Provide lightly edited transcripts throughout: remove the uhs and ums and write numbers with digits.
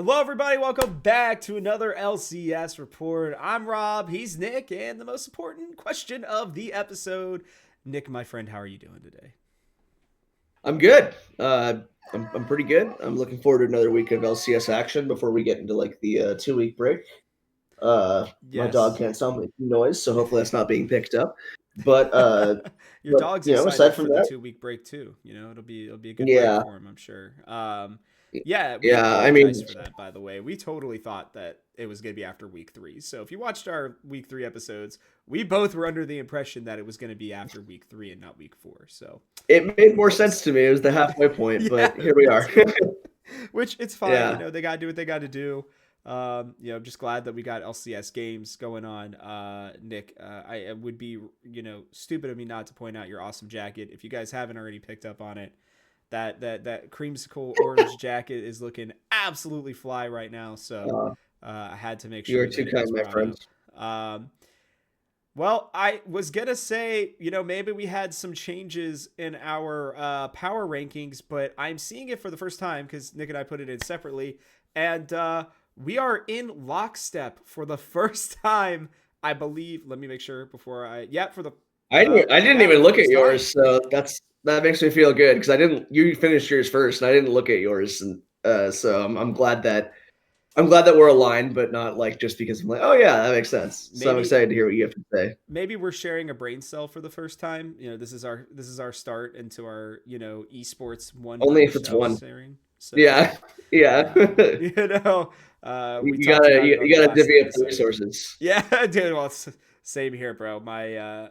Hello, everybody. Welcome back to another LCS report. I'm Rob. He's Nick. And the most important question of the episode, Nick, my friend, how are you doing today? I'm good. I'm pretty good. I'm looking forward to another week of LCS action before we get into like the 2 week break. My dog Yes. can't stop making noise, so hopefully that's not being picked up. But uh, Your but dog's aside excited from for the that, 2 week break too. It'll be a good break yeah, for him, I'm sure. Yeah, we yeah. I mean, apologize for that, by the way. We totally thought that it was going to be after week 3. So if you watched our week 3 episodes, we both were under the impression that it was going to be after week 3 and not week 4. So, it made more sense whoops. to me. It was the halfway point, Yeah, but here we me are. too. Which it's fine. Yeah. They got to do what they got to do. I'm just glad that we got LCS games going on. Nick, it would be, stupid of me not to point out your awesome jacket. If you guys haven't already picked up on it, that creamsicle orange jacket is looking absolutely fly right now. So Uh, I had to make you sure are too that it was kind, my brought friend. up. Well, I was gonna say, maybe we had some changes in our power rankings, but I'm seeing it for the first time because Nick and I put it in separately, and we are in lockstep for the first time, I believe. Let me make sure before for the I didn't yeah, even look at first time. yours, so that makes me feel good because I didn't. You finished yours first, and I didn't look at yours, and so I'm glad that we're aligned, but not like just because I'm like, oh yeah, that makes sense. So I'm Maybe excited to hear what you have to say. maybe we're sharing a brain cell for the first time. This is our start into our esports one Only brain if it's cell one. sharing. So Yeah, yeah. you know, we you talked gotta about you, it on you the gotta last divvy up the episode. resources. Yeah, dude. Well, same here, bro. My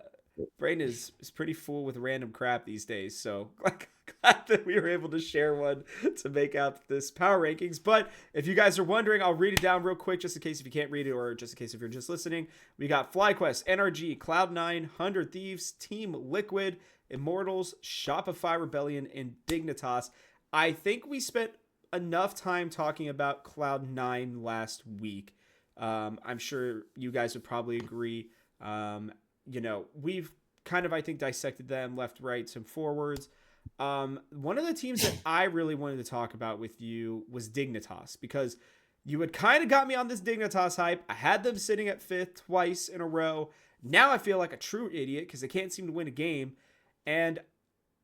brain is pretty full with random crap these days. So glad that we were able to share one to make up this power rankings. But if you guys are wondering, I'll read it down real quick just in case if you can't read it or just in case if you're just listening. We got FlyQuest, NRG, Cloud9, 100 Thieves, Team Liquid, Immortals, Shopify Rebellion, and Dignitas. I think we spent enough time talking about Cloud9 last week. I'm sure you guys would probably agree. We've kind of, I think, dissected them left, rights, and forwards. One of the teams that I really wanted to talk about with you was Dignitas because you had kind of got me on this Dignitas hype. I had them sitting at fifth twice in a row. Now I feel like a true idiot because they can't seem to win a game. And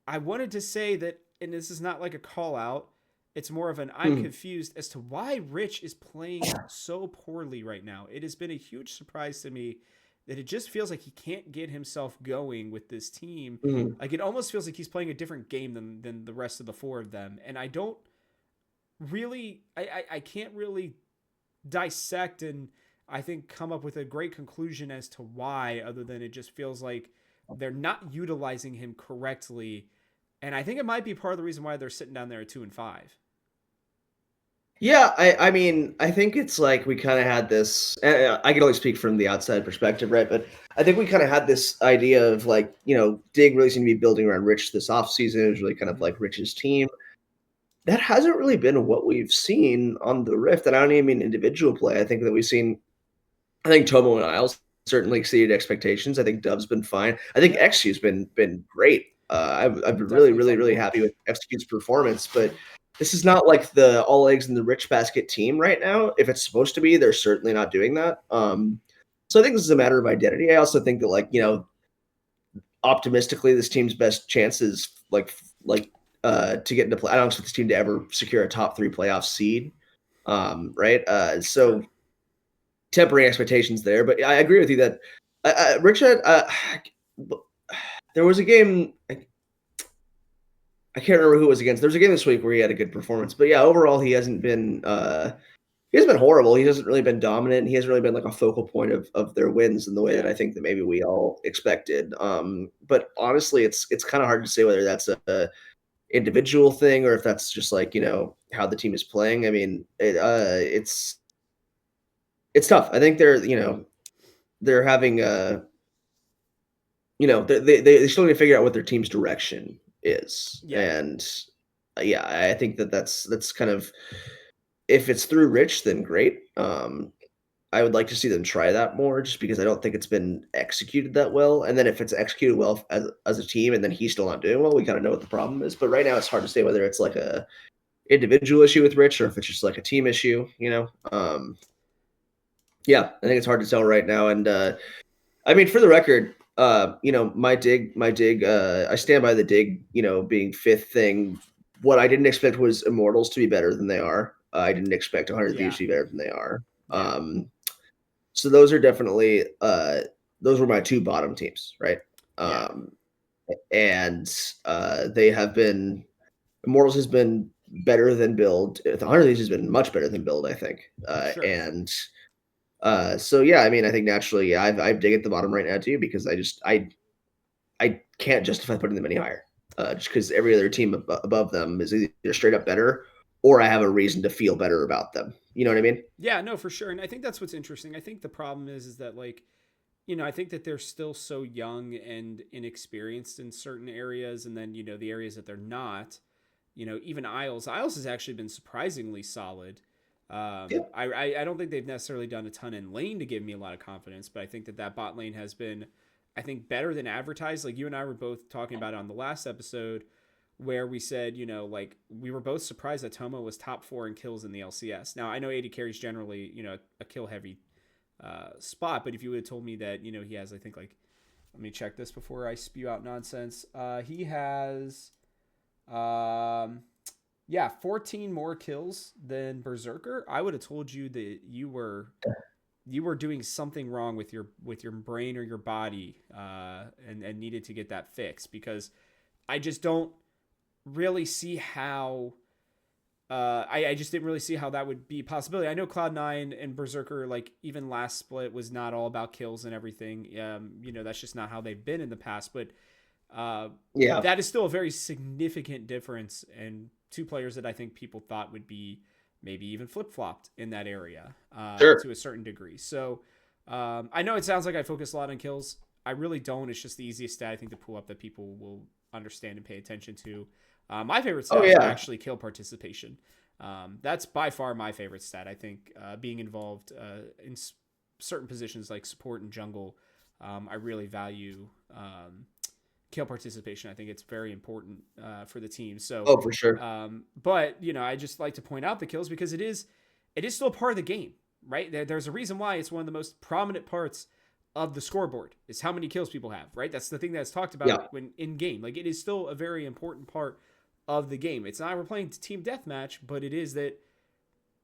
I wanted to say that, and this is not like a call out, it's more of an I'm Hmm. confused as to why Rich is playing so poorly right now. It has been a huge surprise to me that it just feels like he can't get himself going with this team. Hmm. Like it almost feels like he's playing a different game than the rest of the four of them. And I don't really I can't really dissect and I think come up with a great conclusion as to why, other than it just feels like they're not utilizing him correctly. And I think it might be part of the reason why they're sitting down there at 2-5. Yeah, I mean, I think it's like we kind of had this. I can only speak from the outside perspective, right? But I think we kind of had this idea of like, Dig really seemed to be building around Rich this offseason. It was really kind of Mm-hmm. like Rich's team. That hasn't really been what we've seen on the Rift. And I don't even mean individual play. I think that we've seen, I think Tomo and Isles certainly exceeded expectations. I think Dub's been fine. I think Yeah, XQ's been great. I've been really, definitely really, fun to really happy watch. with XQ's performance. But this is not like the all eggs in the rich basket team right now. If it's supposed to be, they're certainly not doing that. So I think this is a matter of identity. I also think that optimistically, this team's best chances to get into play. I don't expect this team to ever secure a top three playoff seed. Right. So Sure. tempering expectations there, but I agree with you that Richard. There was a game. I can't remember who it was against. There was a game this week where he had a good performance, but yeah, overall he hasn't been. He hasn't been horrible. He hasn't really been dominant. He hasn't really been like a focal point of their wins in the way that Yeah. I think that maybe we all expected. But honestly, it's kind of hard to say whether that's a individual thing or if that's just like how the team is playing. I mean, it's tough. I think they're having they still need to figure out what their team's direction is, Yeah. and yeah, I think that's kind of if it's through Rich, then great. I would like to see them try that more, just because I don't think it's been executed that well. And then if it's executed well as a team, and then he's still not doing well, we kind of know what the problem is. But right now, it's hard to say whether it's like individual issue with Rich or if it's just like a team issue. Yeah, I think it's hard to tell right now. And I mean, for the record, my dig, I stand by the dig, being fifth thing. What I didn't expect was Immortals to be better than they are. I didn't expect 100 Thieves Yeah. to be better than they are. Yeah. So those are definitely those were my two bottom teams, right? Yeah. Um, and they have been Immortals has been better than Build. The 100 Thieves has been much better than Build, I think. Sure. And so yeah, I mean, I think naturally, yeah, I dig at the bottom right now too because I can't justify putting them any higher. Just because every other team above them is either straight up better or I have a reason to feel better about them. You know what I mean? Yeah, no, for sure. And I think that's what's interesting. I think the problem is that like, I think that they're still so young and inexperienced in certain areas, and then the areas that they're not. Even Isles has actually been surprisingly solid. Yeah. I don't think they've necessarily done a ton in lane to give me a lot of confidence, but I think that bot lane has been, I think, better than advertised. Like you and I were both talking about it on the last episode, where we said, like we were both surprised that Tomo was top 4 in kills in the LCS. Now I know AD carries generally, a kill heavy spot, but if you would have told me that, he has, I think like, let me check this before I spew out nonsense. He has, yeah, 14 more kills than Berserker. I would have told you that you were doing something wrong with your brain or your body, and needed to get that fixed, because I just don't really see how. I just didn't really see how that would be a possibility. I know Cloud9 and Berserker, like even last split, was not all about kills and everything. That's just not how they've been in the past. But Yeah. that is still a very significant difference, and two players that I think people thought would be maybe even flip flopped in that area, Sure. to a certain degree. So I know it sounds like I focus a lot on kills. I really don't. It's just the easiest stat I think to pull up that people will understand and pay attention to. My favorite Oh stat is yeah. actually kill participation. That's by far my favorite stat. I think being involved in certain positions like support and jungle, I really value kill participation. I think it's very important for the team. So, Oh, for sure. but I just like to point out the kills because it is still part of the game, right? There's a reason why it's one of the most prominent parts of the scoreboard is how many kills people have, right? That's the thing that's talked about Yeah. when in game. Like it is still a very important part of the game. It's not we're playing team deathmatch, but it is that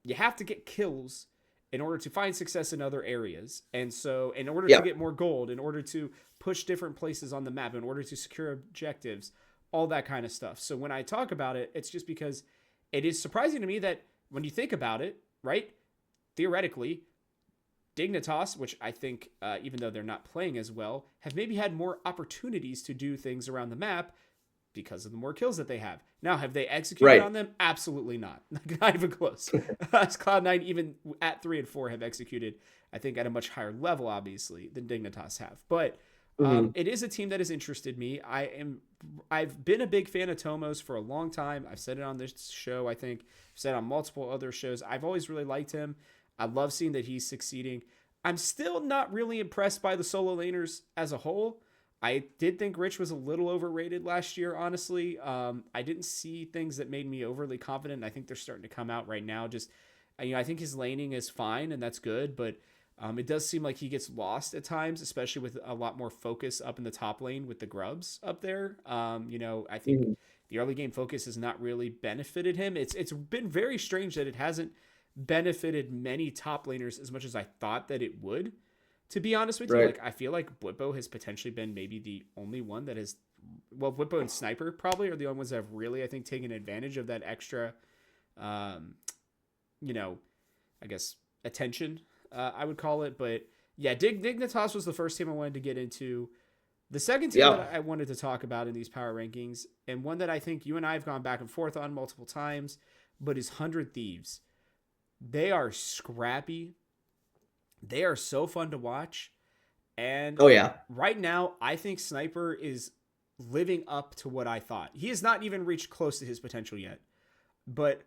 you have to get kills in order to find success in other areas. And so in order to Yeah. get more gold, in order to push different places on the map, in order to secure objectives, all that kind of stuff. So when I talk about it, it's just because it is surprising to me that when you think about it, right? Theoretically, Dignitas, which I think, even though they're not playing as well, have maybe had more opportunities to do things around the map because of the more kills that they have. Now, have they executed Right. on them? Absolutely not. Not even close. As Cloud9, even at 3 and 4, have executed, I think, at a much higher level, obviously, than Dignitas have. But Hmm. it is a team that has interested me. I've been a big fan of Tomos for a long time. I've said it on this show, I think. I've said it on multiple other shows. I've always really liked him. I love seeing that he's succeeding. I'm still not really impressed by the solo laners as a whole. I did think Rich was a little overrated last year, honestly. I didn't see things that made me overly confident. I think they're starting to come out right now. Just, I think his laning is fine and that's good, but it does seem like he gets lost at times, especially with a lot more focus up in the top lane with the grubs up there. I think Hmm. the early game focus has not really benefited him. It's been very strange that it hasn't benefited many top laners as much as I thought that it would. To be honest with you, Right. like I feel like Bwipo has potentially been maybe the only one that has, well, Bwipo and Sniper probably are the only ones that have really, I think, taken advantage of that extra, um, you know, I guess attention, I would call it. But yeah, Dignitas was the first team I wanted to get into. The second team that Yeah. I wanted to talk about in these power rankings, and one that I think you and I have gone back and forth on multiple times, but is 100 Thieves. They are scrappy. They are so fun to watch. And Oh yeah. right now, I think Sniper is living up to what I thought. He has not even reached close to his potential yet. But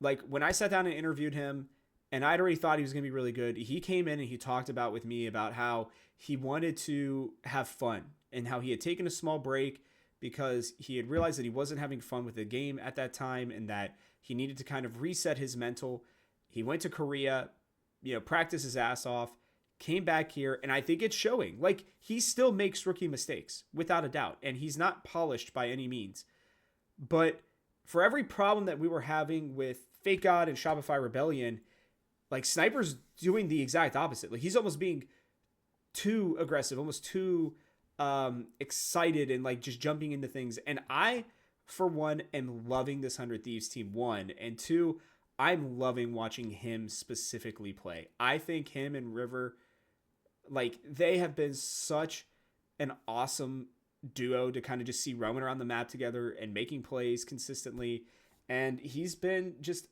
like when I sat down and interviewed him, and I'd already thought he was going to be really good, he came in and he talked about with me about how he wanted to have fun and how he had taken a small break because he had realized that he wasn't having fun with the game at that time, and that He needed to kind of reset his mental. He went to Korea, practiced his ass off, came back here, and I think it's showing. Like, he still makes rookie mistakes, without a doubt, and he's not polished by any means. But for every problem that we were having with Fake God and Shopify Rebellion, like, Sniper's doing the exact opposite. Like, he's almost being too aggressive, almost too excited and like just jumping into things. And I, for one, am loving this 100 Thieves team, one. And two, I'm loving watching him specifically play. I think him and River, like, they have been such an awesome duo to kind of just see roaming around the map together and making plays consistently. And he's been just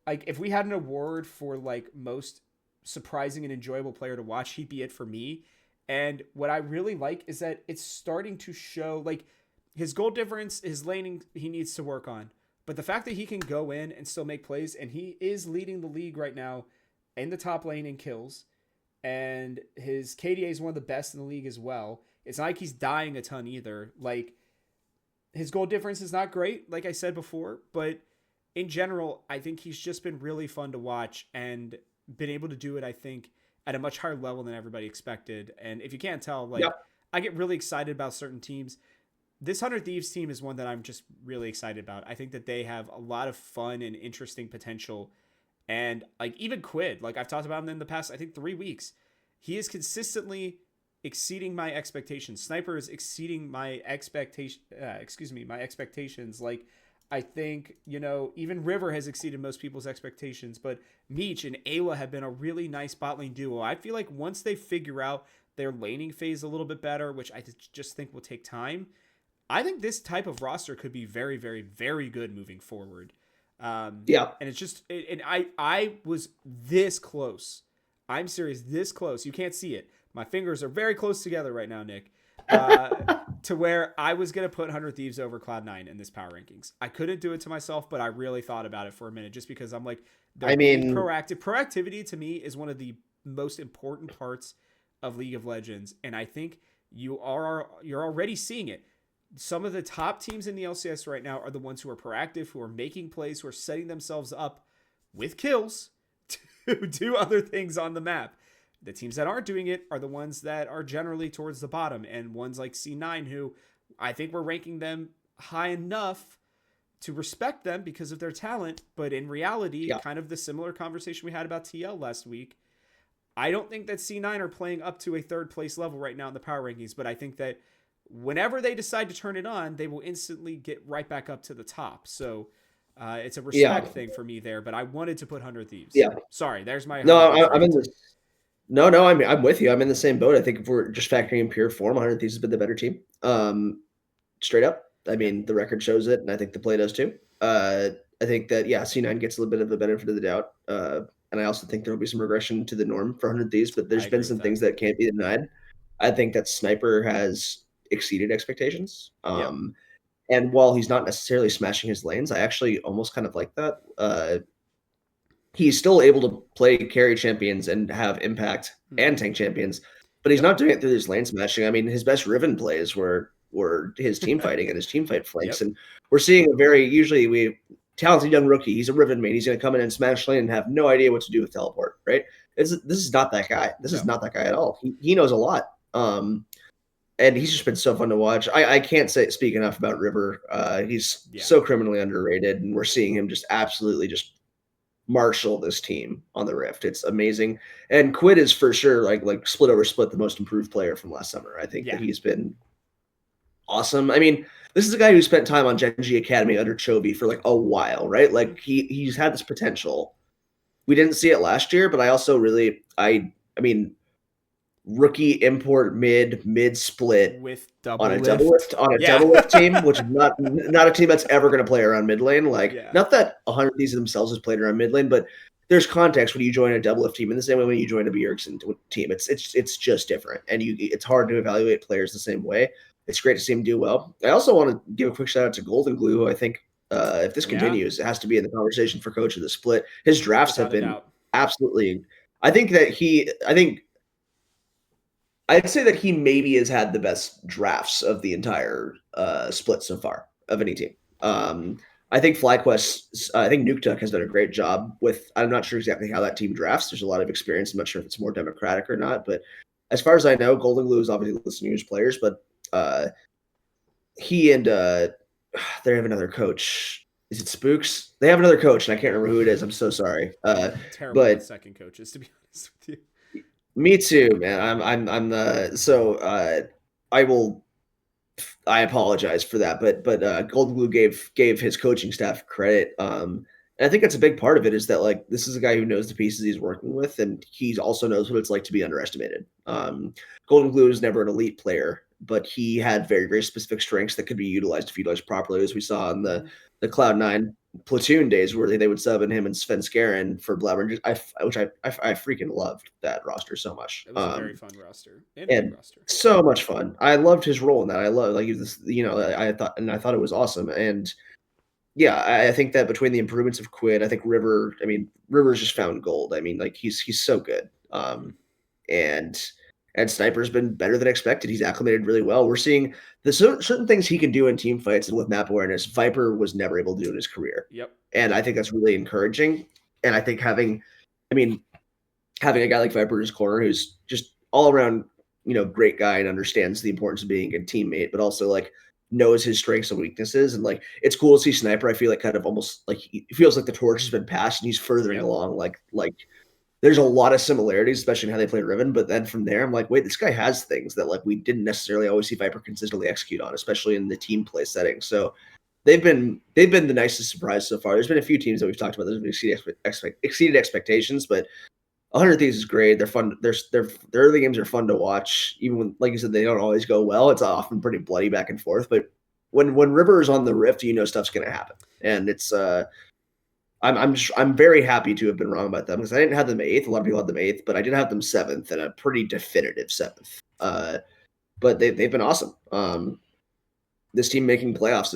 like, if we had an award for like most surprising and enjoyable player to watch, he'd be it for me. And what I really like is that it's starting to show, like, his goal difference, his laning, he needs to work on. But the fact that he can go in and still make plays, and he is leading the league right now in the top lane in kills, and his KDA is one of the best in the league as well. It's not like he's dying a ton either. Like, his goal difference is not great, like I said before, but in general, I think he's just been really fun to watch and been able to do it, I think, at a much higher level than everybody expected. And if you can't tell, like, Yep. I get really excited about certain teams. This 100 Thieves team is one that I'm just really excited about. I think that they have a lot of fun and interesting potential. And like, even Quid, like I've talked about him in the past, I think 3 weeks, he is consistently exceeding my expectations. Sniper is exceeding my my expectations. Like, I think, even River has exceeded most people's expectations, but Meech and Ayla have been a really nice bot lane duo. I feel like once they figure out their laning phase a little bit better, which I just think will take time, I think this type of roster could be very, very, very good moving forward. Yeah. And it's just, and I was this close. I'm serious, this close. You can't see it. My fingers are very close together right now, Nick. To where I was going to put 100 Thieves over Cloud9 in this power rankings. I couldn't do it to myself, but I really thought about it for a minute just because I'm like, they're being proactive. Proactivity to me is one of the most important parts of League of Legends. And I think you're already seeing it. Some of the top teams in the LCS right now are the ones who are proactive, who are making plays, who are setting themselves up with kills to do other things on the map. The teams that aren't doing it are the ones that are generally towards the bottom, and ones like C9, who I think we're ranking them high enough to respect them because of their talent, but in reality, kind of the similar conversation we had about TL last week, I don't think that C9 are playing up to a third place level right now in the power rankings, but I think that whenever they decide to turn it on, they will instantly get right back up to the top. So it's a respect thing for me there, but I wanted to put 100 Thieves. Yeah. Sorry, there's my 100 No, I'm in this. No, I'm with you. I'm in the same boat. I think if we're just factoring in pure form, 100 Thieves has been the better team. Straight up. I mean, the record shows it, and I think the play does too. I think that, C9 gets a little bit of a benefit of the doubt. And I also think there will be some regression to the norm for 100 Thieves, but there's been some things that can't be denied. I think that Sniper has exceeded expectations. And while he's not necessarily smashing his lanes, I actually almost kind of like that. He's still able to play carry champions and have impact and tank champions, but he's not doing it through his lane smashing. I mean, his best Riven plays were his team fighting and his team fight flanks. And we're seeing usually talented young rookie. He's a Riven main. He's going to come in and smash lane and have no idea what to do with teleport, right? This is not that guy. This is not that guy at all. He knows a lot. And he's just been so fun to watch. I can't speak enough about River. He's so criminally underrated, and we're seeing him just absolutely just marshal this team on the Rift. It's amazing. And Quid is for sure like split over split the most improved player from last summer. I think that he's been awesome. I mean, this is a guy who spent time on Genji Academy under Chovy for like a while, right? Like he's had this potential. We didn't see it last year, but I also really I mean rookie import mid split with double lift team, which is not a team that's ever going to play around mid lane. Not that 100 of these themselves has played around mid lane, but there's context when you join a double lift team in the same way when you join a Bjergsen team. It's just different, and it's hard to evaluate players the same way. It's great to see him do well. I also want to give a quick shout out to Golden Glue, who I think if this continues, it has to be in the conversation for coach of the split. His drafts have been absolutely. I'd say that he maybe has had the best drafts of the entire split so far of any team. I think FlyQuest, I think Nuktuk has done a great job with. I'm not sure exactly how that team drafts. There's a lot of experience. I'm not sure if it's more democratic or not, but as far as I know, Golden Glue is obviously listening to his players, but uh, he and they have another coach. Is it Spooks? They have another coach, and I can't remember who it is. I'm so sorry. I'm terrible with But second coaches, to be honest with you. me too, man. I'm the so I will I apologize for that, but Golden Glue gave his coaching staff credit. And I think that's a big part of it is that like this is a guy who knows the pieces he's working with, and he also knows what it's like to be underestimated. Golden Glue is never an elite player, but he had very specific strengths that could be utilized if utilized properly, as we saw in Mm-hmm. the Cloud9 platoon days where they would sub in him and Sven Skaren for Blabber, which I freaking loved that roster so much. It was a very fun roster and a good And roster. so much fun. I loved his role in that. I love like this, I thought it was awesome. And yeah, I think that between the improvements of Quid, I think River. I mean, River's just found gold. I mean, like he's so good. Mm-hmm. And Sniper's been better than expected. He's acclimated really well. We're seeing the certain things he can do in team fights and with map awareness. Viper was never able to do in his career, Yep. and I think that's really encouraging. And I think I mean, having a guy like Viper in his corner who's just all around, great guy and understands the importance of being a good teammate, but also like knows his strengths and weaknesses. And like it's cool to see Sniper. I feel like kind of almost like it feels like the torch has been passed and he's furthering Yep. along. Like there's a lot of similarities, especially in how they play Riven. But then from there, I'm like, wait, this guy has things that like we didn't necessarily always see Viper consistently execute on, especially in the team play setting. So they've been the nicest surprise so far. There's been a few teams that we've talked about that have exceeded expectations, but 100 Thieves is great. They're fun. Their early games are fun to watch, even when, like you said, they don't always go well. It's often pretty bloody back and forth. But when River is on the Rift, stuff's going to happen, and it's I'm very happy to have been wrong about them because I didn't have them eighth. A lot of people had them eighth, but I did have them seventh and a pretty definitive seventh. But they've been awesome. This team making playoffs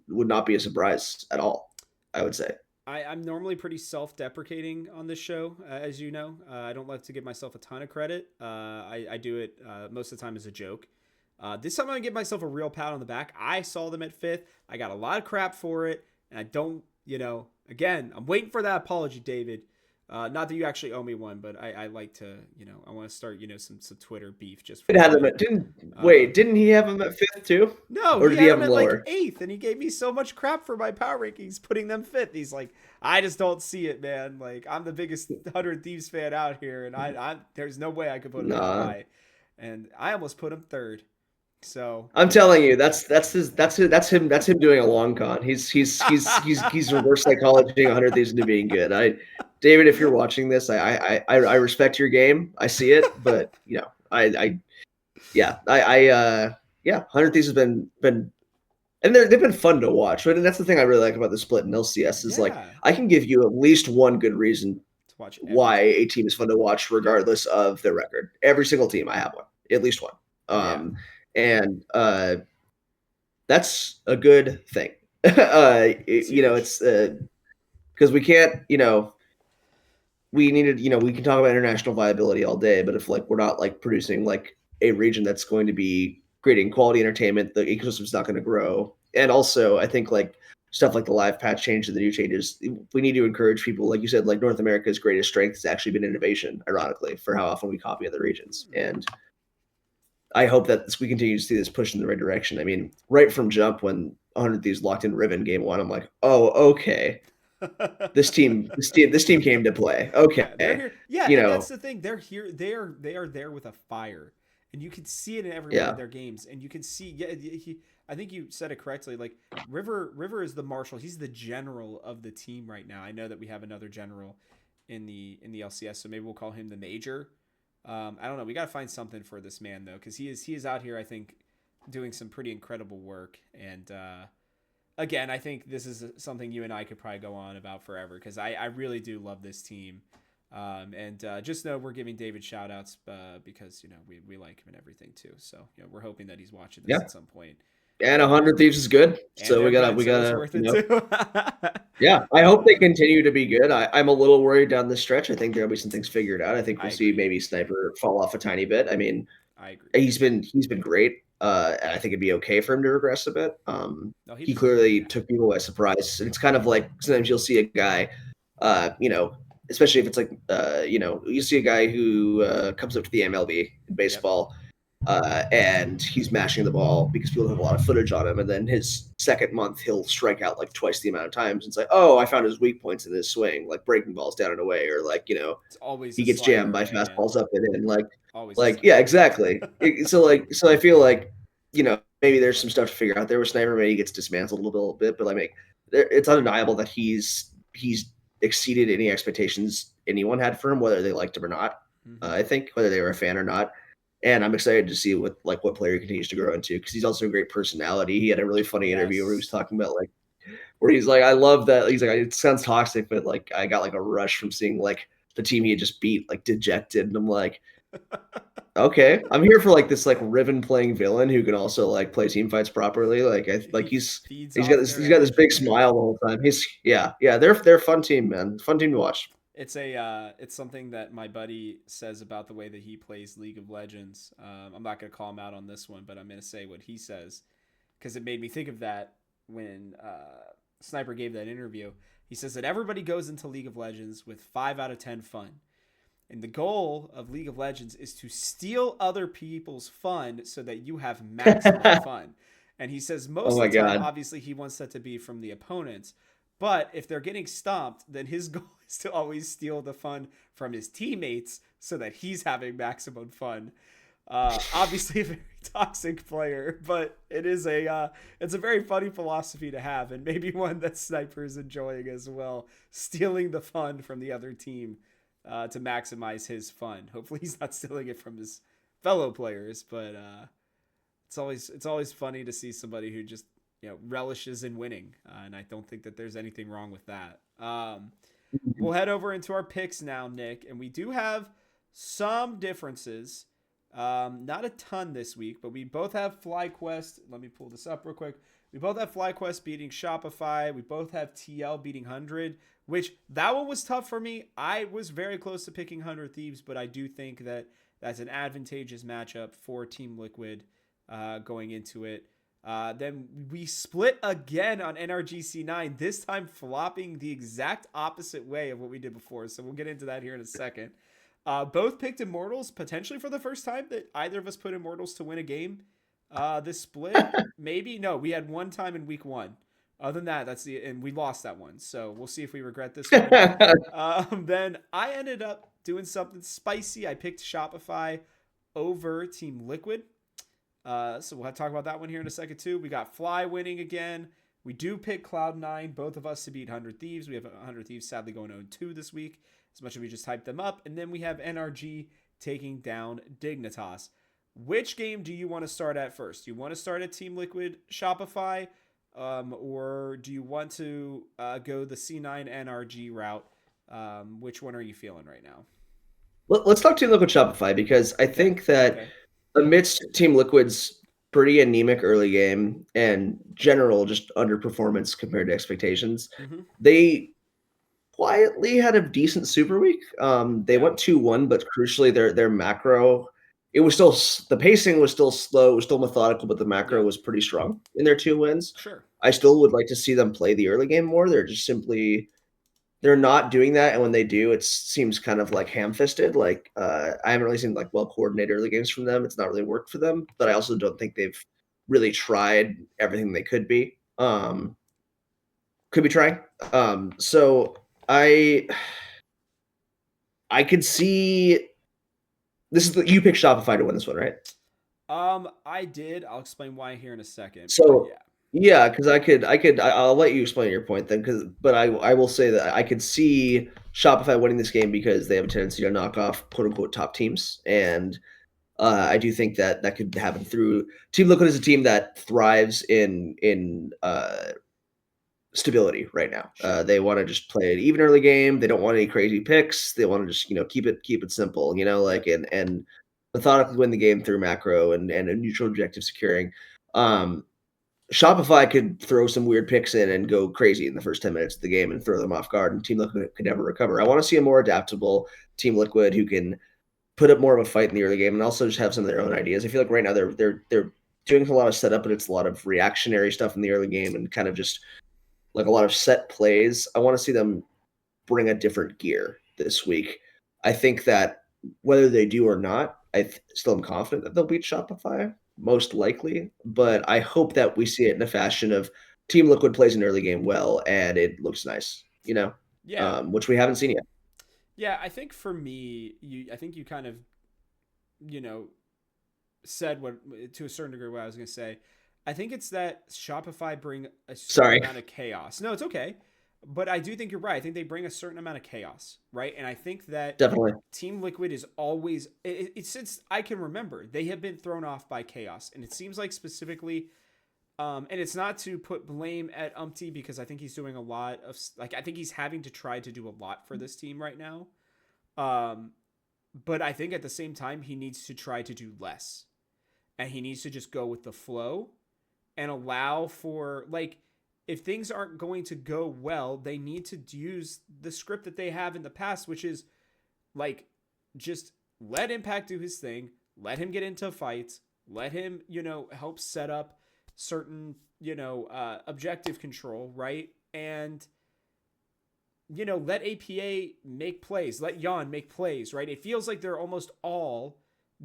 would not be a surprise at all. I would say. I'm normally pretty self-deprecating on this show, as you know. I don't like to give myself a ton of credit. I do it most of the time as a joke. This time I'm gonna give myself a real pat on the back. I saw them at fifth. I got a lot of crap for it, and I don't, again, I'm waiting for that apology, David. Not that you actually owe me one, but I like to, I want to start, some Twitter beef just for It had him fun. at didn't he have him at fifth too? No, Or he did he had have him him at like lower? eighth, and he gave me so much crap for my power rankings, putting them fifth. He's like, I just don't see it, man. Like, I'm the biggest 100 Thieves fan out here, and I there's no way I could put him that Nah. high. And I almost put him third. So, I'm telling you, that's him doing a long con. He's reverse psychology 100 things into being good. David, if you're watching this, I respect your game. I see it, but yeah, 100 thieves has been and they've been fun to watch. Right? And that's the thing I really like about the split in LCS is like yeah, I can give you at least one good reason to watch every why team. a team is fun to watch, Yep. regardless of their record. Every single team, I have one, at least one, Yeah. and that's a good thing. It's huge. It's because we can't, we needed, we can talk about international viability all day, but if like we're not like producing like a region that's going to be creating quality entertainment, the ecosystem's not going to grow. And also, I think like stuff like the live patch change and the new changes, we need to encourage people, like you said, like North America's greatest strength has actually been innovation, ironically, for how often we copy other regions. Mm-hmm. And I hope that we continue to see this push in the right direction. I mean, right from jump, when 100 Thieves locked in Riven game one, I'm like, oh, okay, this team came to play. Yeah, they're Okay, here. Yeah, you and that's know, the thing. They're here. They are there with a fire, and you can see it in every one of yeah, their games. And you can see. Yeah, I think you said it correctly. Like River is the marshal. He's the general of the team right now. I know that we have another general in the LCS, so maybe we'll call him the major. I don't know. We got to find something for this man though, because he is out here. I think doing some pretty incredible work. And again, I think this is something you and I could probably go on about forever because I really do love this team. And just know we're giving David shout outs because, we like him and everything too. So, we're hoping that he's watching this yeah. at some point. And 100 Thieves is good, And so we they're gotta good, we so it's gotta worth it too. yeah. I hope they continue to be good. I'm a little worried down the stretch. I think there'll be some things figured out. I think I we'll see agree. maybe Sniper fall off a tiny bit. I mean, I agree. he's been great. and I think it'd be okay for him to regress a bit. No, he He deserves it. clearly Yeah. took people by surprise. And it's kind of like sometimes you'll see a guy, you know, especially if it's like, you know, you see a guy who comes up to the MLB in Yep. baseball, and he's mashing the ball because people have a lot of footage on him. And then his second month, he'll strike out like twice the amount of times. And it's like, oh, I found his weak points in his swing, like breaking balls down and away, or like, you know, It's always he a gets jammed slider, by right? Yeah. fastballs up and in. Always a Like yeah, slider. exactly. So I feel like you know maybe there's some stuff to figure out there with Sniper. Maybe he gets dismantled a little bit, but like it's undeniable that he's exceeded any expectations anyone had for him, whether they liked him or not. Hmm. I think whether they were a fan or not. And I'm excited to see what player he continues to grow into because he's also a great personality. He had a really funny interview where he was Yes. talking about like where he's like, I love that. He's like, it sounds toxic, but like I got like a rush from seeing like the team he had just beat like dejected, and I'm like, okay, I'm here for like this like Riven playing villain who can also like play team fights properly. Like I like He feeds he's got off this their he's got this energy, big right? smile the whole time. He's yeah they're a fun team, man. Fun team to watch. It's something that my buddy says about the way that he plays League of Legends. I'm not gonna call him out on this one, but I'm gonna say what he says because it made me think of that when Sniper gave that interview. He says that everybody goes into League of Legends with 5 out of 10 fun. And the goal of League of Legends is to steal other people's fun so that you have maximum fun. And he says Oh most my of the time, god. obviously, he wants that to be from the opponents. But if they're getting stomped, then his goal is to always steal the fun from his teammates so that he's having maximum fun. Obviously, a very toxic player, but it's a very funny philosophy to have, and maybe one that Sniper is enjoying as well, stealing the fun from the other team to maximize his fun. Hopefully, he's not stealing it from his fellow players, but it's always funny to see somebody who just relishes in winning, and I don't think that there's anything wrong with that. We'll head over into our picks now, Nick, and we do have some differences. Not a ton this week, but we both have FlyQuest. Let me pull this up real quick. We both have FlyQuest beating Shopify. We both have TL beating 100, which that one was tough for me. I was very close to picking 100 Thieves, but I do think that that's an advantageous matchup for Team Liquid going into it. Then we split again on NRGC9, this time flopping the exact opposite way of what we did before. So we'll get into that here in a second. Both picked Immortals, potentially for the first time that either of us put Immortals to win a game. This split, maybe? No, we had one time in week one. Other than that, and we lost that one. So we'll see if we regret this one. Then I ended up doing something spicy. I picked Shopify over Team Liquid. So we'll have to talk about that one here in a second too. We got Fly winning again. We do pick Cloud9, both of us to beat 100 Thieves. We have 100 Thieves sadly going 0-2 this week, as much as we just hyped them up. And then we have NRG taking down Dignitas. Which game do you want to start at first? Do you want to start at Team Liquid Shopify? Or do you want to go the C9 NRG route? Which one are you feeling right now? Let's talk Team Liquid Shopify because I Okay. think that Okay. amidst Team Liquid's pretty anemic early game and general just underperformance compared to expectations, Mm-hmm. they quietly had a decent super week. They Yeah. went 2-1, but crucially their macro it was still the pacing was still slow, it was still methodical, but the macro Yeah. was pretty strong in their 2 wins. Sure. I still would like to see them play the early game more. They're just simply they're not doing that, and when they do, it seems kind of like ham-fisted. Like I haven't really seen like well-coordinated early games from them. It's not really worked for them, but I Sure. also don't think they've really tried everything they could be trying. So I I could see this is you picked Shopify to win this one, right? I did. I'll explain why here in a second, but So yeah. yeah, because I'll let you explain your point then. Because but I will say that I could see Shopify winning this game because they have a tendency to knock off quote unquote top teams, and I do think that that could happen through Team Liquid is a team that thrives in stability right now. Sure. They want to just play an even early game. They don't want any crazy picks. They want to just keep it simple. Like Yep. and methodically win the game through macro and a neutral objective securing. Um, Shopify could throw some weird picks in and go crazy in the first 10 minutes of the game and throw them off guard, and Team Liquid could never recover. I want to see a more adaptable Team Liquid who can put up more of a fight in the early game and also just have some of their own ideas. I feel like right now they're doing a lot of setup, but it's a lot of reactionary stuff in the early game and kind of just like a lot of set plays. I want to see them bring a different gear this week. I think that whether they do or not, still am confident that they'll beat Shopify, most likely. But I hope that we see it in a fashion of Team Liquid plays an early game well and it looks nice, Yeah. which we haven't seen yet. Yeah, I think for me, I think you kind of, you know, said what to a certain degree what I was going to say. I think it's that Shopify bring a certain Sorry, amount of chaos. No, it's okay. But I do think you're right. I think they bring a certain amount of chaos, right? And I think that definitely. Team Liquid is always since I can remember, they have been thrown off by chaos. And it seems like specifically and it's not to put blame at Umpty because I think he's doing a lot of I think he's having to try to do a lot for this team right now. Um but I think at the same time he needs to try to do less. And he needs to just go with the flow and allow for like if things aren't going to go well, they need to use the script that they have in the past, which is like just let Impact do his thing, let him get into fights, let him, help set up certain, objective control, right? And let APA make plays, let Yon make plays, right? It feels like they're almost all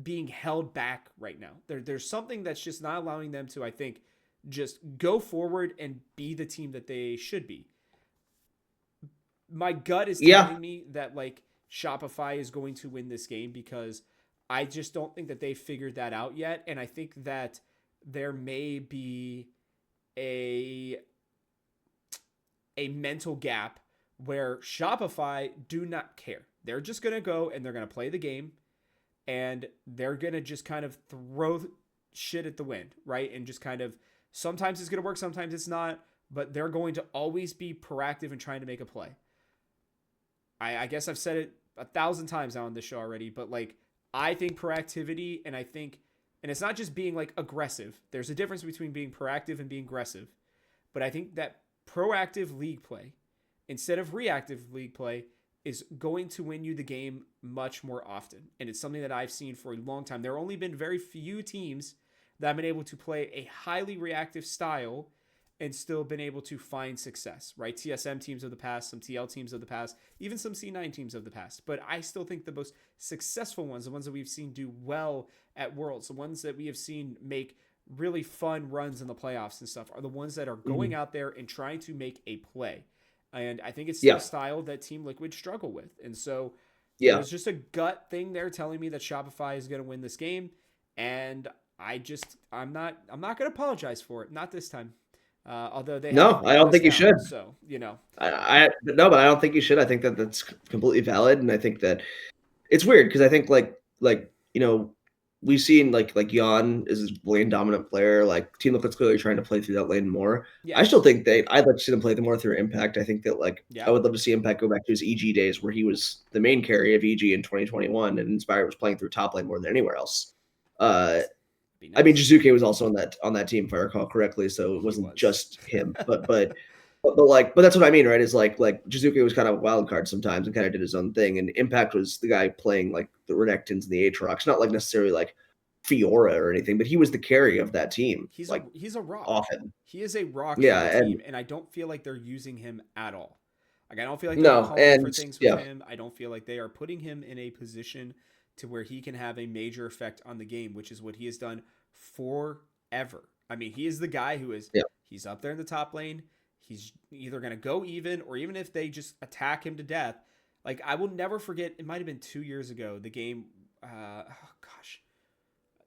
being held back right now. There's something that's just not allowing them to, I think, just go forward and be the team that they should be. My gut is Yeah, telling me that like Shopify is going to win this game because I just don't think that they figured that out yet. And I think that there may be a mental gap where Shopify do not care. They're just going to go and they're going to play the game and they're going to just kind of throw shit at the wind, right? And just kind of sometimes it's going to work, sometimes it's not, but they're going to always be proactive in trying to make a play. I guess I've said it 1,000 times now on this show already, but like I think proactivity and it's not just being like aggressive. There's a difference between being proactive and being aggressive. But I think that proactive league play instead of reactive league play is going to win you the game much more often. And it's something that I've seen for a long time. There have only been very few teams that have been able to play a highly reactive style and still been able to find success, right? TSM teams of the past, some TL teams of the past, even some C9 teams of the past. But I still think the most successful ones, the ones that we've seen do well at Worlds, the ones that we have seen make really fun runs in the playoffs and stuff, are the ones that are going out there and trying to make a play. And I think it's still a yeah, style that Team Liquid struggle with. And so yeah. there's just a gut thing there telling me that Shopify is going to win this game. And I'm not going to apologize for it. Not this time. Although they No, have I let don't us think you down. should. So, No, but I don't think you should. I think that that's completely valid, and I think that it's weird because I think we've seen like Jan is this lane dominant player. Like Team Liquid's clearly trying to play through that lane more. I still yes. think I'd like to see them play the more through Impact. I think that I Yeah. would love to see Impact go back to his EG days where he was the main carry of EG in 2021, and Inspire was playing through top lane more than anywhere else. Be I mean, nice. Jizuke was also on that team if I recall correctly, so it He wasn't was. just him. But that's what I mean, right? Is like Jizuke was kind of a wild card sometimes and kind of did his own thing, and Impact was the guy playing like the Renekton's and the Aatrox, not like necessarily like Fiora or anything, but he was the carry of that team, like He's a rock. often. He is a rock for Yeah, the and team, and I don't feel like they're using him at all. Like I don't feel like they're no, calling for and things with yeah, him. I don't feel like they are putting him in a position to where he can have a major effect on the game, which is what he has done forever. I mean, he is the guy who is yeah. he's up there in the top lane. He's either going to go even or even if they just attack him to death. Like I will never forget, it might have been 2 years ago, the game oh gosh.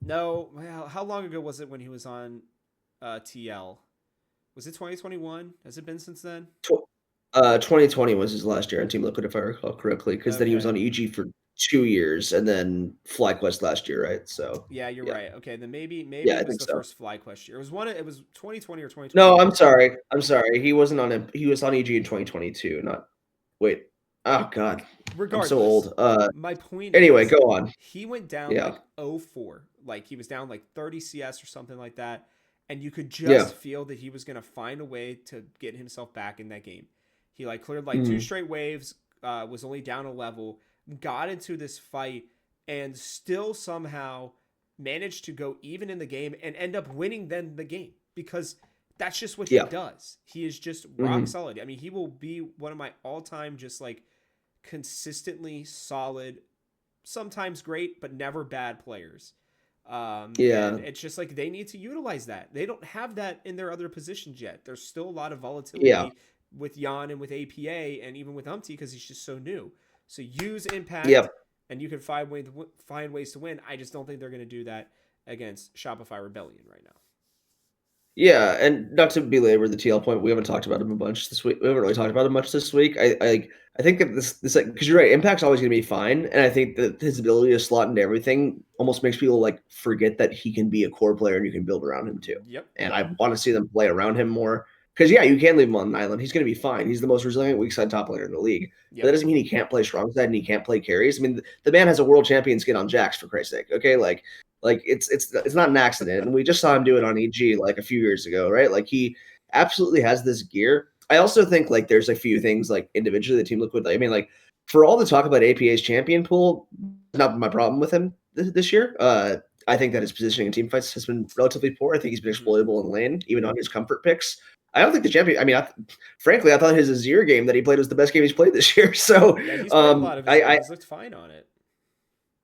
No, well, how long ago was it when he was on TL? Was it 2021? Has it been since then? 2020 was his last year on Team Liquid, if I recall correctly, because then he was Okay. on EG for 2 years and then FlyQuest last year, right? So Yeah, you're yeah, right. Okay, then maybe yeah, I it was think the so. first FlyQuest year. It was 2020 or No, 2021. I'm sorry. I'm sorry. He wasn't on him. He was on EG in 2022. Not wait. Oh God, I'm so Regardless, old. my point Anyway, is go on. he went down Yeah. like 0-4. Like he was down like 30 CS or something like that. And you could Yeah. just feel that he was going to find a way to get himself back in that game. He like cleared like two Mhm. straight waves, was only down a level, got into this fight, and still somehow manage to go even in the game and end up winning then the game, because that's just what he Yeah. does. He is just rock Hmm. solid. I mean, he will be one of my all-time just like consistently solid, sometimes great, but never bad players. And Yeah. it's just like they need to utilize that. They don't have that in their other positions yet. There's still a lot of Yeah. volatility with Jan and with APA and even with Umti because he's just so new. So use impact, Yep. and you can find ways to win. I just don't think they're going to do that against Shopify Rebellion right now. Yeah, and not to belabor the TL point, we haven't talked about him a bunch this week. We haven't really talked about him much this week. I think that this like because you're right, Impact's always going to be fine, and I think that his ability to slot into everything almost makes people like forget that he can be a core player and you can build around him too. Yep. And I want to see them play around him more because yeah, you can leave him on an island. He's going to be fine. He's the most resilient weak side top player in the league. But that Yep. doesn't mean he can't play strong side and he can't play carries. I mean, the man has a world champion skin on Jax for Christ's sake. Okay, like it's not an accident, and we just saw him do it on EG like a few years ago, right? Like he absolutely has this gear. I also think like there's a few things like individually the Team Liquid. I mean, like for all the talk about APA's champion pool, not my problem with him this year. I think that his positioning in team fights has been relatively poor. I think he's been Mm-hmm. exploitable in lane, even on his comfort picks. I don't think the champion. I mean, frankly, I thought his Azir game that he played was the best game he's played this year. So, Yeah, he's played a lot of his I He's looked fine on it.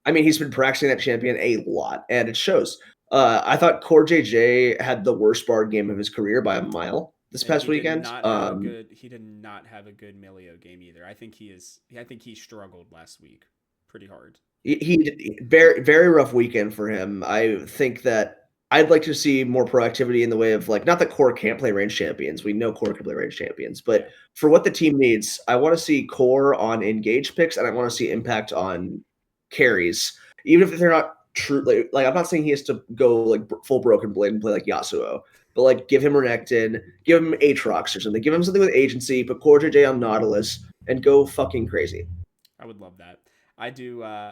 I mean, he's been practicing that champion a lot, and it shows. I thought Core JJ had the worst bard game of his career by a mile this And past weekend. he did not have a good Milio game either. I think he struggled last week pretty hard. He very very rough weekend for him. I think that I'd like to see more proactivity in the way of like not that Core can't play range champions. We know Core can play range champions, Yeah. but for what the team needs, I want to see Core on engage picks and I want to see impact on carries, even if they're not true. Like I'm not saying he has to go like full broken blade and play like Yasuo, but like give him Renekton, give him Aatrox or something, give him something with agency, put Core JJ on Nautilus, and go fucking crazy. I would love that. I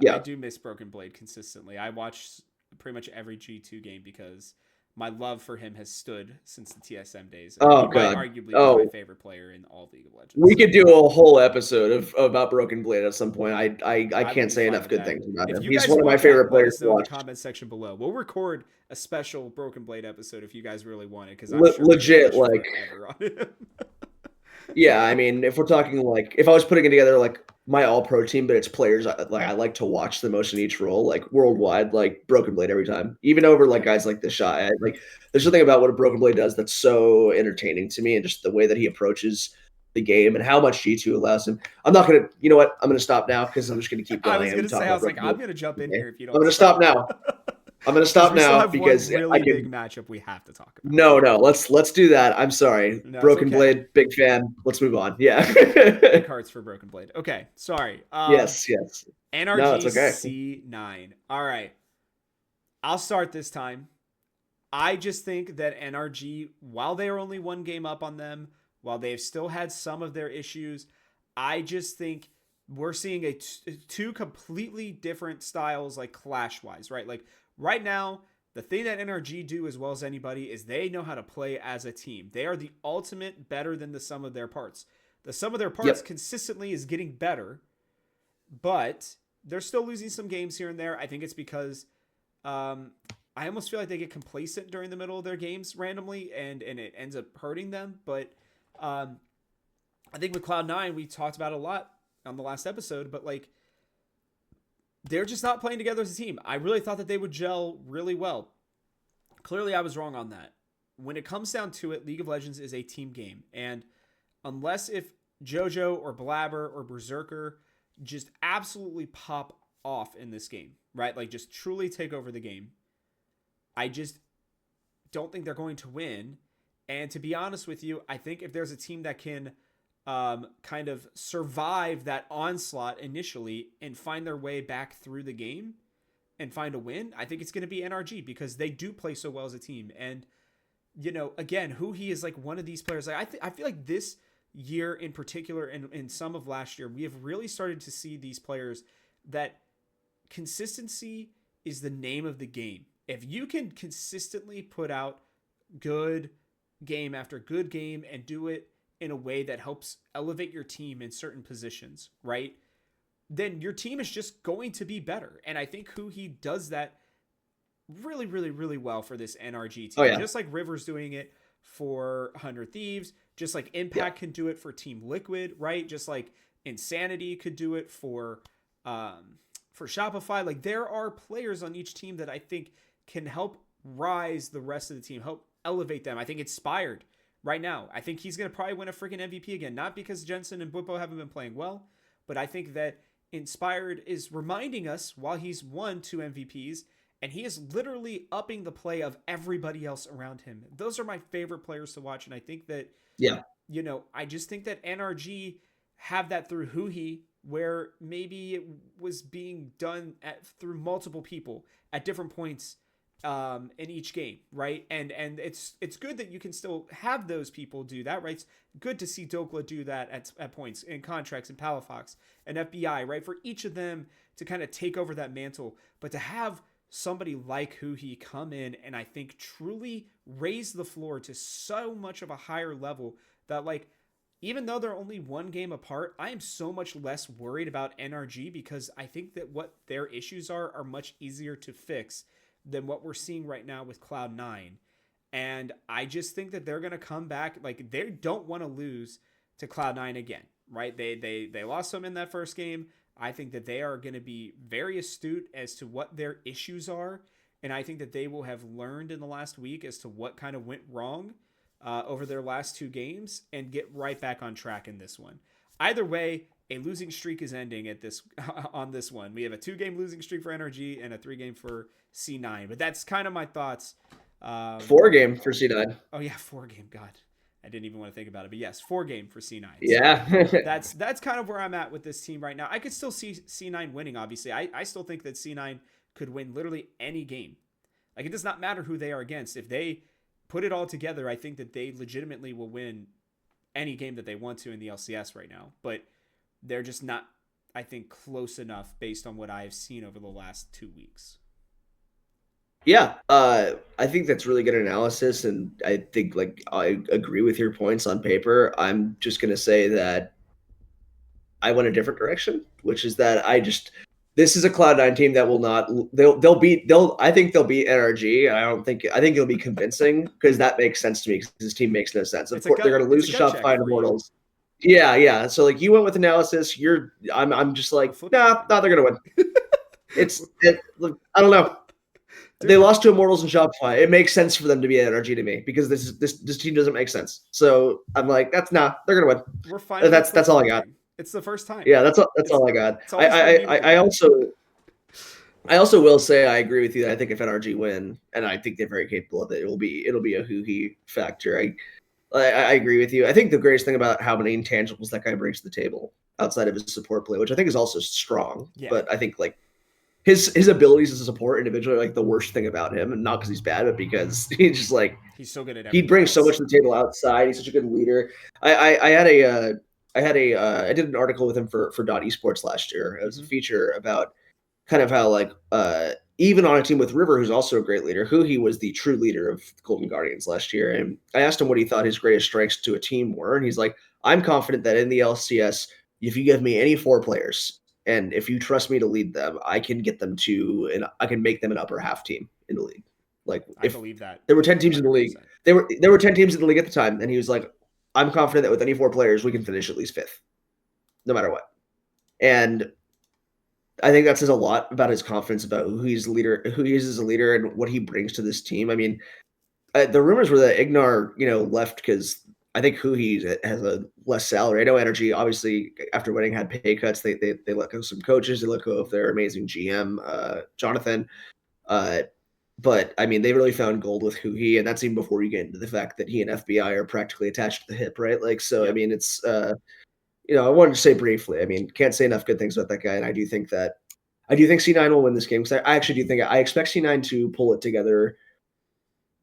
Yeah. do miss Broken Blade consistently. I watch pretty much every G2 game because my love for him has stood since the TSM days, and he Oh might god. arguably be my Oh, favorite player in all League of we Legends. could do a whole episode of about Broken Blade at some point. I I would can't be say fine enough with good that. things about If him. you He's guys one of my want that, favorite let players us to know in the watch. comment section below. We'll record a special Broken Blade episode if you guys really want it, because I'm sure we could Legit, gush like forever on him. yeah. I mean, if we're talking like if I was putting it together like my all pro team, but it's players I like to watch the most in each role, like worldwide, like Broken Blade every time, even over like Yep. guys like the shot. Like there's something about what a Broken Blade does that's so entertaining to me, and just the way that he approaches the game and how much G2 allows him. I'm not gonna, you know what? I'm gonna stop now because I'm just gonna keep I going was and gonna talk say, I about was like, Broken I'm Blade. gonna jump in Okay? here if you I'm don't gonna stop stop. now. I'm gonna Because stop we still now have one because I really big can. matchup we have to talk about. No, no, let's do that. I'm sorry, No, it's Broken okay. Blade, big fan. Let's move on. Yeah. Big hearts for Broken Blade. Okay, sorry. Yes, yes. No, it's NRG okay. C9. All right, I'll start this time. I just think that NRG, while they are only one game up on them, while they've still had some of their issues, I just think we're seeing two completely different styles, like clash wise, right? Like right now, the thing that NRG do as well as anybody is they know how to play as a team. They are the ultimate better than the sum of their parts. The sum of their parts Yep. consistently is getting better, but they're still losing some games here and there. I think it's because um, I almost feel like they get complacent during the middle of their games randomly, and it ends up hurting them. But um, I think with Cloud9, we talked about it a lot on the last episode, but like they're just not playing together as a team. I really thought that they would gel really well. Clearly, I was wrong on that. When it comes down to it, League of Legends is a team game, and unless if JoJo or Blabber or Berserker just absolutely pop off in this game, right? Like just truly take over the game, I just don't think they're going to win. And to be honest with you, I think if there's a team that can kind of survive that onslaught initially and find their way back through the game and find a win, I think it's going to be NRG because they do play so well as a team. And, you know, again, Huhi is like one of these players. Like I feel like this year in particular and in some of last year, we have really started to see these players that consistency is the name of the game. If you can consistently put out good game after good game and do it in a way that helps elevate your team in certain positions, right? Then your team is just going to be better. And I think Huhi does that really, really, really well for this NRG Oh team. yeah, Just like River's doing it for 100 Thieves, just like yeah, Impact can do it for Team Liquid, right? Just like Insanity could do it for Shopify. Like there are players on each team that I think can help rise the rest of the team, help elevate them. I think Inspired right now, I think he's gonna probably win a freaking MVP again. Not because Jensen and Bwipo haven't been playing well, but I think that Inspired is reminding us while he's won 2 MVPs and he is literally upping the play of everybody else around him. Those are my favorite players to watch, and I think that yeah, I just think that NRG have that through Huhi, where maybe it was being done through multiple people at different points in each game, right? And it's good that you can still have those people do that, right? It's good to see Dokla do that at points in contracts and Palafox and FBI, right? For each of them to kind of take over that mantle, but to have somebody like Huhi come in and I think truly raise the floor to so much of a higher level that like even though they're only 1 game apart, I am so much less worried about NRG because I think that what their issues are much easier to fix than what we're seeing right now with Cloud9. And I just think that they're going to come back like they don't want to lose to Cloud9 again, right? They lost some in that first game. I think that they are going to be very astute as to what their issues are, and I think that they will have learned in the last week as to what kind of went wrong over their last 2 games and get right back on track in this one. Either way, a losing streak is ending at this on this one. We have a 2 game losing streak for NRG and a 3 game for C9. But that's kind of my thoughts. 4 game for C9. Oh yeah, 4 game. God, I didn't even want to think about it. But yes, 4 game for C9. So Yeah, that's kind of where I'm at with this team right now. I could still see C9 winning. Obviously, I still think that C9 could win literally any game. Like it does not matter who they are against. If they put it all together, I think that they legitimately will win any game that they want to in the LCS right now. But they're just not, I think, close enough based on what I've seen over the last 2 weeks. yeah. I think that's really good analysis, and I think like I agree with your points on paper. I'm just gonna say that I went a different direction, which is that I just this is a Cloud9 team that will not they'll I think they'll beat NRG. I think it'll be convincing because that makes sense to me because this team makes no sense. Of course they're gonna It's a lose to gut check Shopify and for you. Immortals. Yeah, yeah. So like you went with analysis, I'm just I'm like, flip nah, flopping. they're gonna win. Look, I don't know. They Dude, lost to Immortals and Shopify. It makes sense for them to be NRG to me because this team doesn't make sense. So I'm like, they're gonna we're win. finally flip That's all I got. flopping. It's the first time. Yeah, that's It's all I got. it's always been me with the I gut. I also will say I agree with you that I think if NRG win, and I think they're very capable of it, it'll be a hoo he factor. I agree with you. I think the greatest thing about how many intangibles that guy brings to the table outside of his support play, which I think is also strong, Yeah, but I think like his abilities as a support individual are like the worst thing about him, and not because he's bad, but because he's just like he's so good at he everything brings so much else. to the table outside. He's such a good leader. I did an article with him for Dot Esports last year. It was a Hmm. feature about kind of how like even on a team with River, who's also a great leader, who he was the true leader of the Golden Guardians last year. And I asked him what he thought his greatest strengths to a team were, and he's like, "I'm confident that in the LCS, if you give me any 4 players, and if you trust me to lead them, I can get them to, and I can make them an upper half team in the league. Like I if believe that there were 10 teams in the league, 100%. there were 10 teams in the league at the time, and he was like, I'm confident that with any 4 players, we can finish at least fifth, no matter what. And I think that says a lot about his confidence about who he is as a leader, and what he brings to this team. I mean, the rumors were that Ignar, left because I think who he has a less salary. I know Energy, obviously, after winning, had pay cuts. They let go of some coaches. They let go of their amazing GM, Jonathan. Uh, but I mean, they really found gold with who he, and that's even before you get into the fact that he and FBI are practically attached to the hip, right? Like, so I Yep. mean, it's I wanted to say briefly. I mean, can't say enough good things about that guy, and I do think C9 will win this game because I actually do think I expect C9 to pull it together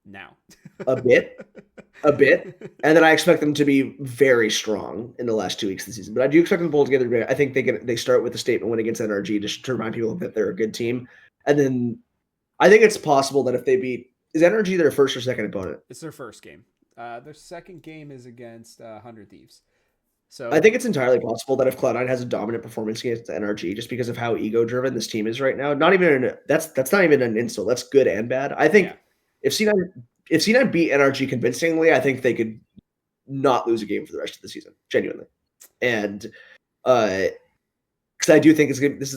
Now. a bit, and then I expect them to be very strong in the last 2 weeks of the season. But I do expect them to pull together. I think they start with a statement win against NRG just to remind people that they're a good team, and then I think it's possible that if they beat is NRG their first or second opponent. It's their first game. Their second game is against 100 Thieves. I So think it's entirely possible that if Cloud9 has a dominant performance against NRG, just because of how ego driven this team is right now, not even that's not even an insult. That's good and bad. I yeah. think if C9 beat NRG convincingly, I think they could not lose a game for the rest of the season, genuinely. And uh because I do think it's good. This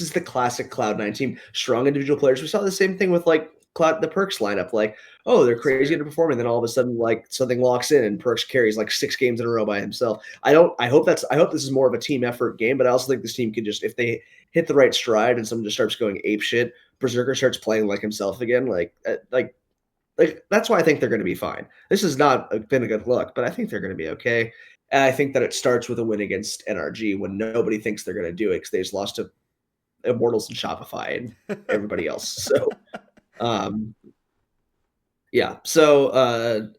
is the classic Cloud9 team. Strong individual players. We saw the same thing with like the Perks lineup. Like, oh, they're It's crazy fair. underperforming. Then all of a sudden, like something locks in and Perks carries like 6 games in a row by himself. I hope this is more of a team effort game, but I also think this team could just, if they hit the right stride and someone just starts going ape shit, Berserker starts playing like himself again. Like that's why I think they're going to be fine. This has not been a good look, but I think they're going to be okay. And I think that it starts with a win against NRG when nobody thinks they're going to do it because they just lost to Immortals and Shopify and everybody else. So, um, yeah. So,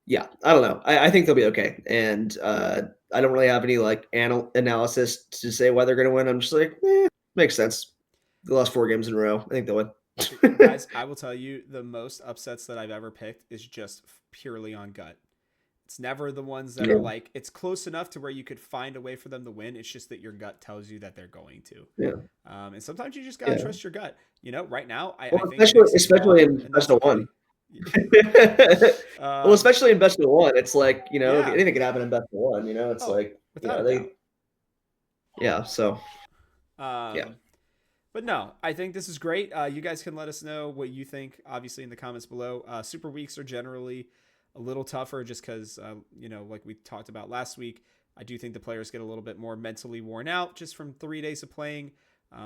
yeah, I don't know. I think they'll be okay. And I don't really have any like analysis to say why they're going to win. I'm just like, makes sense. They lost 4 games in a row. I think they'll win. Guys, I will tell you the most upsets that I've ever picked is just purely on gut. It's never the ones that are Yeah. like it's close enough to where you could find a way for them to win. It's just that your gut tells you that they're going to. Yeah. And sometimes you just gotta Yeah. trust your gut. You know, right now I Well, think Nyx is especially wrong, in and best that's of one. okay. Well, um, especially in best of one, it's like, yeah. anything can happen in best of one, it's Oh, like, without a doubt. yeah, so, yeah. Um, But no, I think this is great. You guys can let us know what you think, obviously, in the comments below. Super weeks are generally a little tougher just because, like we talked about last week, I do think the players get a little bit more mentally worn out just from 3 days of playing.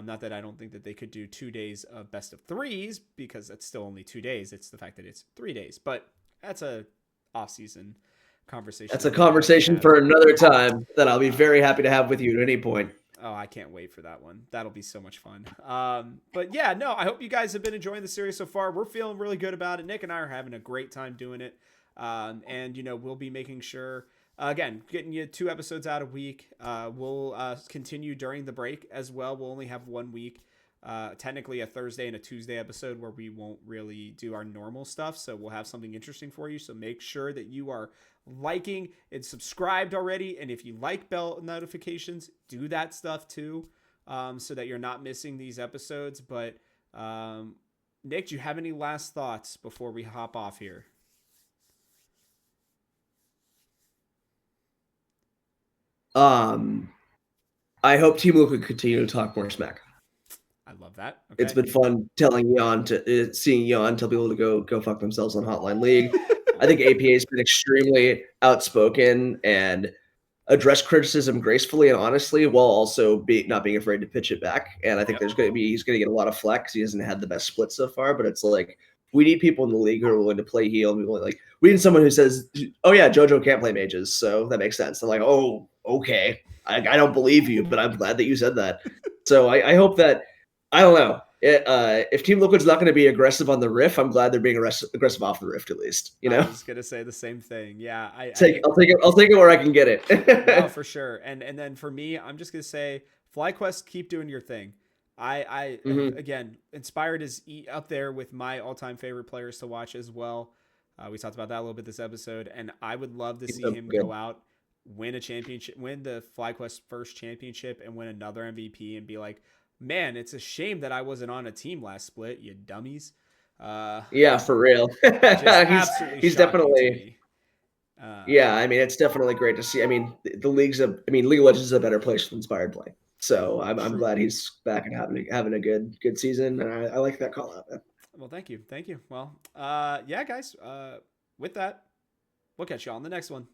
Not that I don't think that they could do 2 days of best of threes because that's still only 2 days. It's the fact that it's 3 days. But that's a off-season conversation That's that a we can definitely conversation have. for another time that I'll be Uh, very happy to have with you at any point. Oh, I can't wait for that one. That'll be so much fun. But yeah, no, I hope you guys have been enjoying the series so far. We're feeling really good about it. Nick and I are having a great time doing it. And, we'll be making sure, again, getting you 2 episodes out a week. We'll continue during the break as well. We'll only have 1 week, technically a Thursday and a Tuesday episode where we won't really do our normal stuff. So we'll have something interesting for you. So make sure that you are liking and subscribed already. And if you like bell notifications, do that stuff too, so that you're not missing these episodes. But Nick, do you have any last thoughts before we hop off here? Um, I hope Team Luke could continue to talk more smack. I love that. It's Okay. been fun seeing Yon tell people to go fuck themselves on Hotline League. I think APA has been extremely outspoken and address criticism gracefully and honestly, while also not being afraid to pitch it back. And I think Yep. he's going to get a lot of flex. He hasn't had the best split so far, but it's like we need people in the league who are willing to play heel. We need someone who says, "Oh yeah, JoJo can't play mages," so that makes sense. I'm like, "Oh, okay, I don't believe you, but I'm glad that you said that." So I hope that I don't know. If Team Liquid's not going to be aggressive on the riff, I'm glad they're being aggressive off the rift at least. I was gonna say the same thing. Yeah, I'll take it. I'll take it where I can get no, it. for sure. And then for me, I'm just gonna say, FlyQuest, keep doing your thing. I Mhm. again, Inspired is up there with my all-time favorite players to watch as well. We talked about that a little bit this episode, and I would love to He's see so him good. go out, win a championship, win the FlyQuest first championship, and win another MVP, and be like, man, it's a shame that I wasn't on a team last split, you dummies. Yeah, for real. Just he's absolutely he's shocking to definitely me. Um, yeah. I mean, it's definitely great to see. I mean, the league's League of Legends is a better place with inspired play. So I'm glad Truly. he's back and having a good season, and I like that call out, man. Well, thank you. Thank you. Well, yeah, guys, with that, we'll catch you all on the next one.